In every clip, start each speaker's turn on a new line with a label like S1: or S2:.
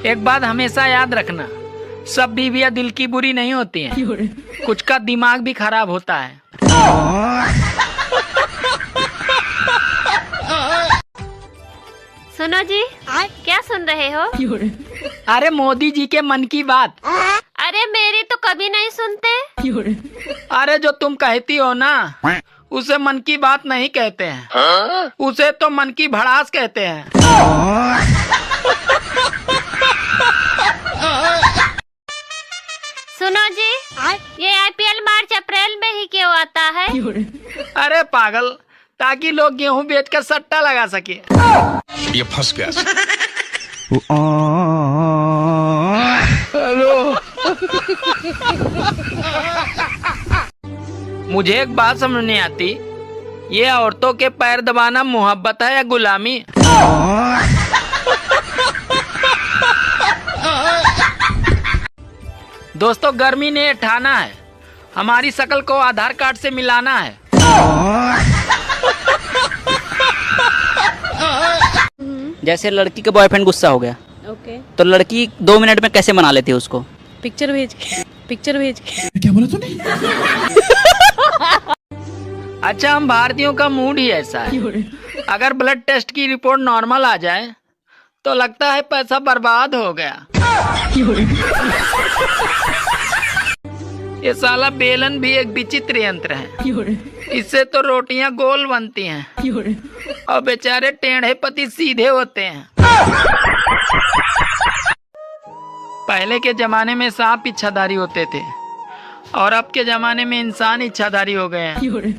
S1: एक बात हमेशा याद रखना, सब बीवियां दिल की बुरी नहीं होती हैं, कुछ का दिमाग भी खराब होता है।
S2: सुनो जी, क्या सुन रहे हो?
S1: अरे मोदी जी के मन की बात।
S2: अरे मेरी तो कभी नहीं सुनते।
S1: अरे जो तुम कहती हो ना, उसे मन की बात नहीं कहते हैं, उसे तो मन की भड़ास कहते हैं।
S2: सुनो जी, ये आईपीएल मार्च अप्रैल में ही क्यों आता है?
S1: अरे पागल, ताकि लोग गेहूं बेचकर सट्टा लगा सके।
S3: ये फंस गया।
S1: हेलो। मुझे एक बात समझ नहीं आती, ये औरतों के पैर दबाना मोहब्बत है या गुलामी? दोस्तों, गर्मी ने ठाना है, हमारी शक्ल को आधार कार्ड से मिलाना है।
S4: जैसे लड़की का बॉयफ्रेंड गुस्सा हो गया, तो लड़की 2 मिनट में कैसे मना लेती है उसको?
S5: पिक्चर भेज के।
S3: क्या बोला तूने?
S1: अच्छा, हम भारतीयों का मूड ही ऐसा है, अगर ब्लड टेस्ट की रिपोर्ट नॉर्मल आ जाए तो लगता है पैसा बर्बाद हो गया। ये साला बेलन भी एक विचित्र यंत्र है, इससे तो रोटियां गोल बनती हैं और बेचारे टेढ़े पति सीधे होते हैं। पहले के जमाने में सांप इच्छाधारी होते थे और अब के जमाने में इंसान इच्छाधारी हो गए हैं,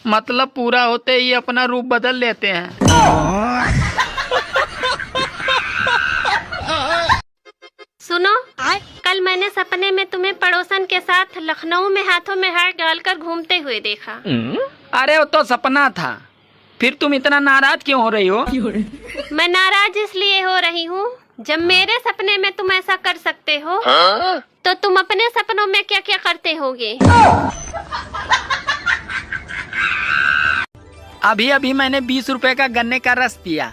S1: मतलब पूरा होते ही अपना रूप बदल लेते हैं।
S2: सुनो, कल मैंने सपने में तुम्हें पड़ोसन के साथ लखनऊ में हाथों में हाथ डालकर घूमते हुए देखा।
S1: अरे वो तो सपना था, फिर तुम इतना नाराज क्यों हो रही हो?
S2: मैं नाराज इसलिए हो रही हूँ, जब मेरे सपने में तुम ऐसा कर सकते हो, तो तुम अपने सपनों में क्या क्या करते होगे?
S1: अभी अभी मैंने 20 रुपए का गन्ने का रस पिया,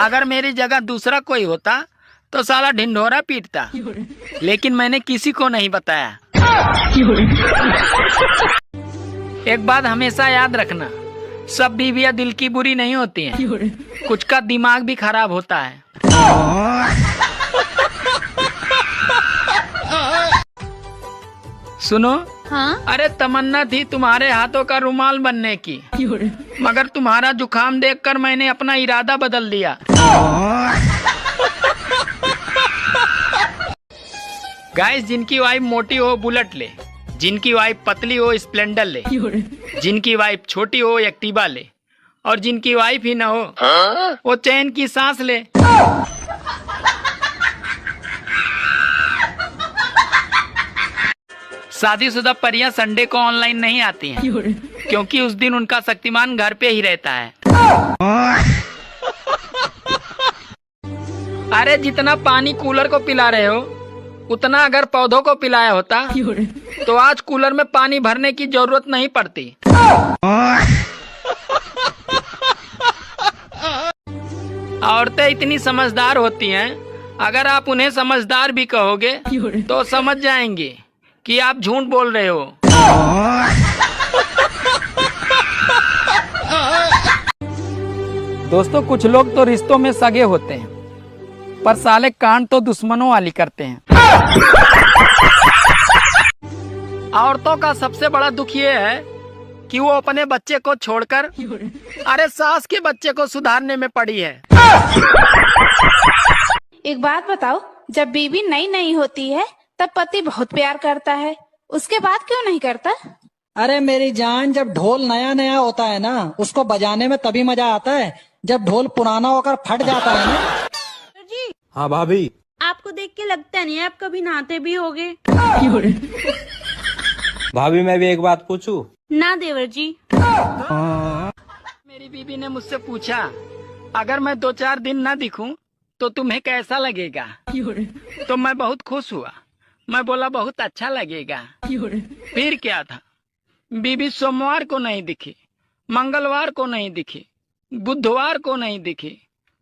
S1: अगर मेरी जगह दूसरा कोई होता तो साला ढिंढोरा पीटता, लेकिन मैंने किसी को नहीं बताया। एक बात हमेशा याद रखना, सब बीवियां दिल की बुरी नहीं होती हैं, कुछ का दिमाग भी खराब होता है। सुनो,
S5: हाँ?
S1: अरे तमन्ना थी तुम्हारे हाथों का रुमाल बनने की, मगर तुम्हारा जुकाम देखकर मैंने अपना इरादा बदल दिया। गाइस, जिनकी वाइफ मोटी हो बुलेट ले, जिनकी वाइफ पतली हो स्प्लेंडर ले, जिनकी वाइफ छोटी हो एक्टिवा ले, और जिनकी वाइफ ही ना हो वो चैन की सांस ले। शादीशुदा परियां संडे को ऑनलाइन नहीं आती हैं, क्योंकि उस दिन उनका शक्तिमान घर पे ही रहता है। अरे जितना पानी कूलर को पिला रहे हो, उतना अगर पौधों को पिलाया होता तो आज कूलर में पानी भरने की जरूरत नहीं पड़ती। औरतें इतनी समझदार होती हैं, अगर आप उन्हें समझदार भी कहोगे तो समझ जाएंगे कि आप झूठ बोल रहे हो। दोस्तों, कुछ लोग तो रिश्तों में सगे होते हैं, पर साले कांड तो दुश्मनों वाली करते हैं। औरतों का सबसे बड़ा दुख ये है कि वो अपने बच्चे को छोड़कर अरे सास के बच्चे को सुधारने में पड़ी है।
S6: एक बात बताओ, जब बीवी नई नई होती है तब पति बहुत प्यार करता है, उसके बाद क्यों नहीं करता?
S7: अरे मेरी जान, जब ढोल नया नया होता है ना, उसको बजाने में तभी मजा आता है जब ढोल पुराना होकर फट जाता है ना।
S5: जी,
S3: हाँ भाभी,
S5: आपको देख के लगता नहीं आप कभी नहाते भी होगे।
S8: भाभी मैं भी एक बात पूछूं?
S5: ना देवर जी।
S1: मेरी बीबी ने मुझसे पूछा, अगर मैं 2-4 दिन ना दिखूं तो तुम्हें कैसा लगेगा? तो मैं बहुत खुश हुआ, मैं बोला बहुत अच्छा लगेगा। फिर क्या था, बीबी सोमवार को नहीं दिखी, मंगलवार को नहीं दिखी, बुधवार को नहीं दिखी,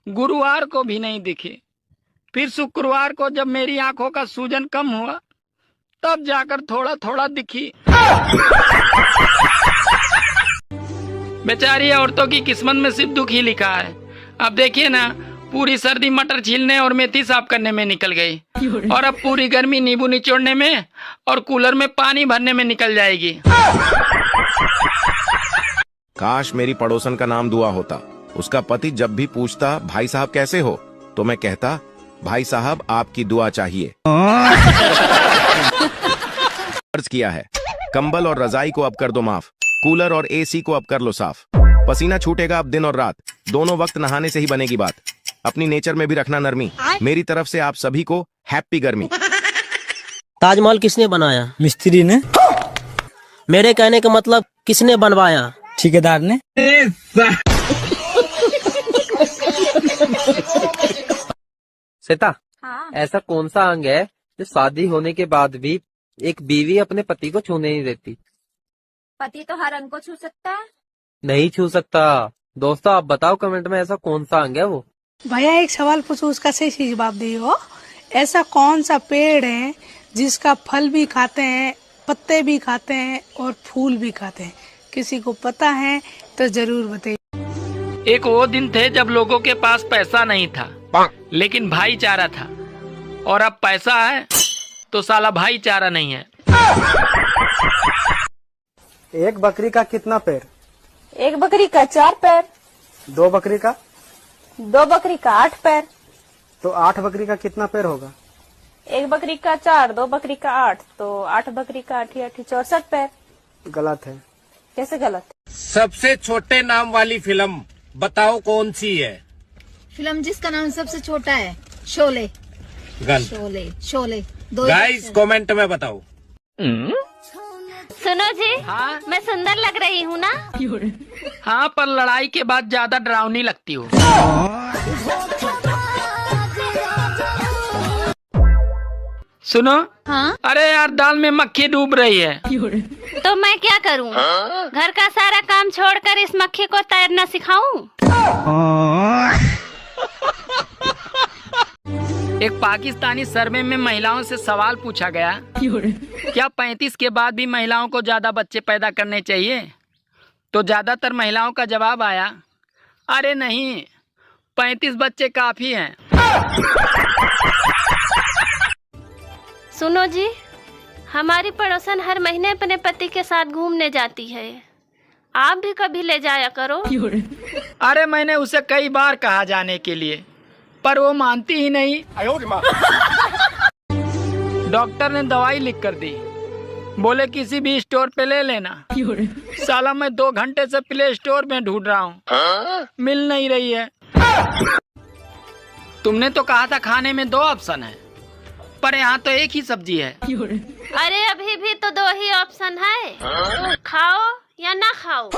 S1: गुरुवार को भी नहीं दिखी। फिर शुक्रवार को जब मेरी आंखों का सूजन कम हुआ तब जाकर थोड़ा थोड़ा दिखी। बेचारी औरतों की किस्मत में सिर्फ दुख ही लिखा है। अब देखिए ना, पूरी सर्दी मटर छीलने और मेथी साफ करने में निकल गई और अब पूरी गर्मी नींबू निचोड़ने में और कूलर में पानी भरने में निकल जाएगी।
S9: काश मेरी पड़ोसन का नाम दुआ होता। उसका पति जब भी पूछता भाई साहब कैसे हो, तो मैं कहता भाई साहब आपकी दुआ चाहिए। अर्ज किया है, कंबल और रजाई को अब कर दो माफ, कूलर और एसी को अब कर लो साफ। पसीना छूटेगा अब दिन और रात, दोनों वक्त नहाने से ही बनेगी बात। अपनी नेचर में भी रखना नरमी, मेरी तरफ से आप सभी को हैप्पी गर्मी।
S10: ताजमहल किसने बनाया?
S7: मिस्त्री ने।
S10: मेरे कहने का मतलब किसने बनवाया?
S7: ठेकेदार ने।
S8: श्वेता, ऐसा कौन सा अंग है जो शादी होने के बाद भी एक बीवी अपने पति को छूने नहीं देती?
S6: पति तो हर अंग को छू सकता है।
S8: नहीं छू सकता। दोस्तों आप बताओ कमेंट में ऐसा कौन सा अंग है वो।
S5: भैया एक सवाल पूछो, उसका सही जवाब दियो। ऐसा कौन सा पेड़ है जिसका फल भी खाते हैं, पत्ते भी खाते हैं और फूल भी खाते हैं? किसी को पता है तो जरूर बताइए।
S1: एक वो दिन थे जब लोगों के पास पैसा नहीं था लेकिन भाईचारा था, और अब पैसा है तो साला भाईचारा नहीं है।
S7: एक बकरी का कितना पैर?
S5: एक बकरी का 4 पैर।
S7: 2 बकरी का?
S5: 2 बकरी का 8 पैर।
S7: तो 8 बकरी का कितना पैर होगा?
S5: एक बकरी का 4, 2 बकरी का 8, तो 8 बकरी का 8 64 पैर।
S7: गलत है।
S5: कैसे गलत?
S3: सबसे छोटे नाम वाली फिल्म बताओ कौन सी है?
S6: फिल्म जिसका नाम सबसे छोटा है, शोले।
S3: गलत।
S6: शोले शोले।
S3: गाइस कमेंट में बताओ।
S2: सुनो जी,
S1: हाँ?
S2: मैं सुंदर लग रही हूँ ना?
S1: हाँ, पर लड़ाई के बाद ज्यादा डरावनी लगती हो। सुनो।
S6: हाँ?
S1: अरे यार, दाल में मक्खी डूब रही है।
S2: तो मैं क्या करूँ? घर का सारा काम छोड़कर इस मक्खी को तैरना सिखाऊं?
S1: एक पाकिस्तानी सर्वे में महिलाओं से सवाल पूछा गया, क्या 35 के बाद भी महिलाओं को ज्यादा बच्चे पैदा करने चाहिए? तो ज्यादातर महिलाओं का जवाब आया, अरे नहीं, 35 बच्चे काफी हैं।
S2: सुनो जी, हमारी पड़ोसन हर महीने अपने पति के साथ घूमने जाती है, आप भी कभी ले जाया करो।
S1: अरे मैंने उसे कई बार कहा जाने के लिए, पर वो मानती ही नहीं। डॉक्टर ने दवाई लिख कर दी, बोले किसी भी स्टोर पे ले लेना। साला मैं 2 घंटे से प्ले स्टोर में ढूंढ रहा हूँ, मिल नहीं रही है। तुमने तो कहा था खाने में 2 ऑप्शन है, पर यहाँ तो एक ही सब्जी है।
S2: अरे अभी भी तो 2 ही ऑप्शन है, खाओ या ना खाओ।